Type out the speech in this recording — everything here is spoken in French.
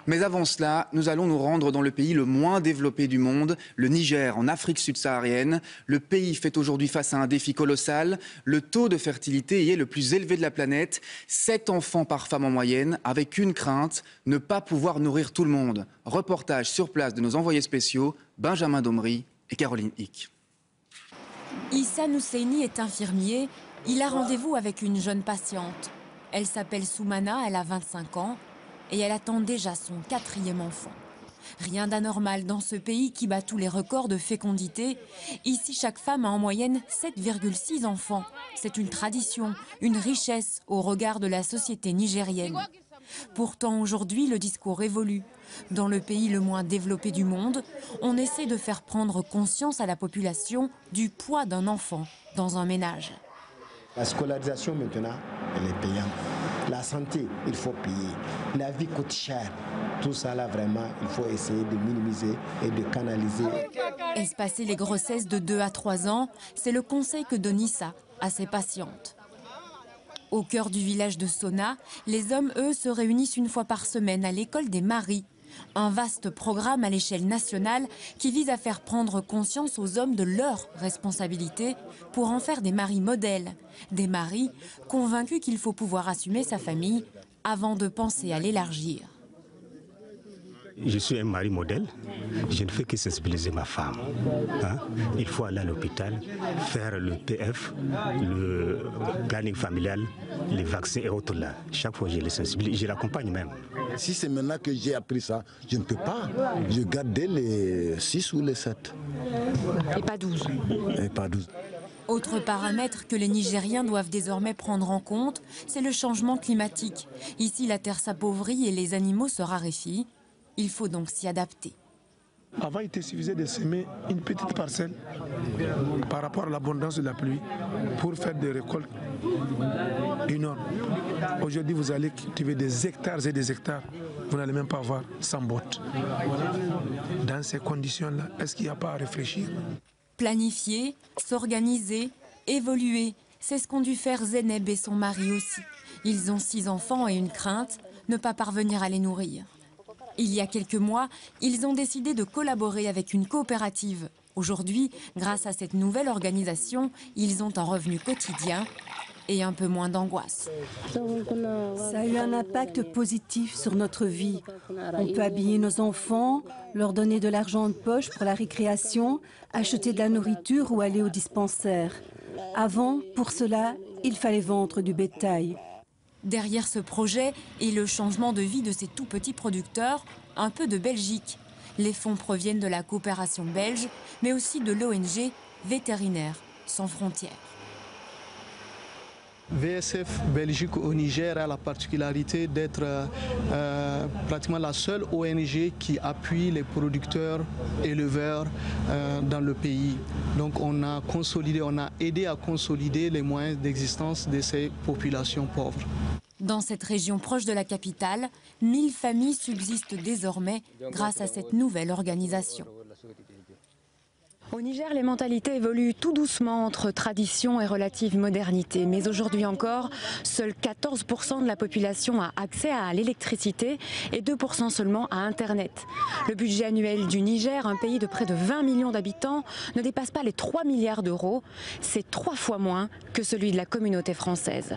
Mais avant cela, nous allons nous rendre dans le pays le moins développé du monde, le Niger, en Afrique subsaharienne. Le pays fait aujourd'hui face à un défi colossal. Le taux de fertilité y est le plus élevé de la planète. 7 enfants par femme en moyenne, avec une crainte, ne pas pouvoir nourrir tout le monde. Reportage sur place de nos envoyés spéciaux, Benjamin Domry et Caroline Hick. Issa Nousseini est infirmier. Il a rendez-vous avec une jeune patiente. Elle s'appelle Soumana, elle a 25 ans et elle attend déjà son 4e enfant. Rien d'anormal dans ce pays qui bat tous les records de fécondité. Ici, chaque femme a en moyenne 7,6 enfants. C'est une tradition, une richesse au regard de la société nigérienne. Pourtant, aujourd'hui, le discours évolue. Dans le pays le moins développé du monde, on essaie de faire prendre conscience à la population du poids d'un enfant dans un ménage. La scolarisation maintenant, elle est payante. La santé, il faut payer. La vie coûte cher. Tout ça là, vraiment, il faut essayer de minimiser et de canaliser. Espacer les grossesses de 2 à 3 ans, c'est le conseil que donne Issa à ses patientes. Au cœur du village de Sona, les hommes, eux, se réunissent une fois par semaine à l'école des maris. Un vaste programme à l'échelle nationale qui vise à faire prendre conscience aux hommes de leurs responsabilités pour en faire des maris modèles. Des maris convaincus qu'il faut pouvoir assumer sa famille avant de penser à l'élargir. Je suis un mari modèle, je ne fais que sensibiliser ma femme. Il faut aller à l'hôpital, faire le PF, le planning familial, les vaccins et autres là. Chaque fois je les sensibilise, je l'accompagne même. Si c'est maintenant que j'ai appris ça, je ne peux pas. Je garde dès les 6 ou les 7. Et pas 12. Et pas 12. Autre paramètre que les Nigériens doivent désormais prendre en compte, c'est le changement climatique. Ici, la terre s'appauvrit et les animaux se raréfient. Il faut donc s'y adapter. Avant, il te suffisait de semer une petite parcelle par rapport à l'abondance de la pluie pour faire des récoltes énormes. Aujourd'hui, vous allez cultiver des hectares et des hectares. Vous n'allez même pas avoir 100 bottes. Dans ces conditions-là, est-ce qu'il n'y a pas à réfléchir? Planifier, s'organiser, évoluer. C'est ce qu'ont dû faire Zéneb et son mari aussi. Ils ont 6 enfants et une crainte, ne pas parvenir à les nourrir. Il y a quelques mois, ils ont décidé de collaborer avec une coopérative. Aujourd'hui, grâce à cette nouvelle organisation, ils ont un revenu quotidien et un peu moins d'angoisse. Ça a eu un impact positif sur notre vie. On peut habiller nos enfants, leur donner de l'argent de poche pour la récréation, acheter de la nourriture ou aller au dispensaire. Avant, pour cela, il fallait vendre du bétail. Derrière ce projet et le changement de vie de ces tout petits producteurs, un peu de Belgique. Les fonds proviennent de la coopération belge, mais aussi de l'ONG Vétérinaires sans frontières. VSF Belgique au Niger a la particularité d'être pratiquement la seule ONG qui appuie les producteurs éleveurs dans le pays. Donc on a consolidé, on a aidé à consolider les moyens d'existence de ces populations pauvres. Dans cette région proche de la capitale, 1000 familles subsistent désormais grâce à cette nouvelle organisation. Au Niger, les mentalités évoluent tout doucement entre tradition et relative modernité. Mais aujourd'hui encore, seuls 14% de la population a accès à l'électricité et 2% seulement à Internet. Le budget annuel du Niger, un pays de près de 20 millions d'habitants, ne dépasse pas les 3 milliards d'euros. C'est 3 fois moins que celui de la communauté française.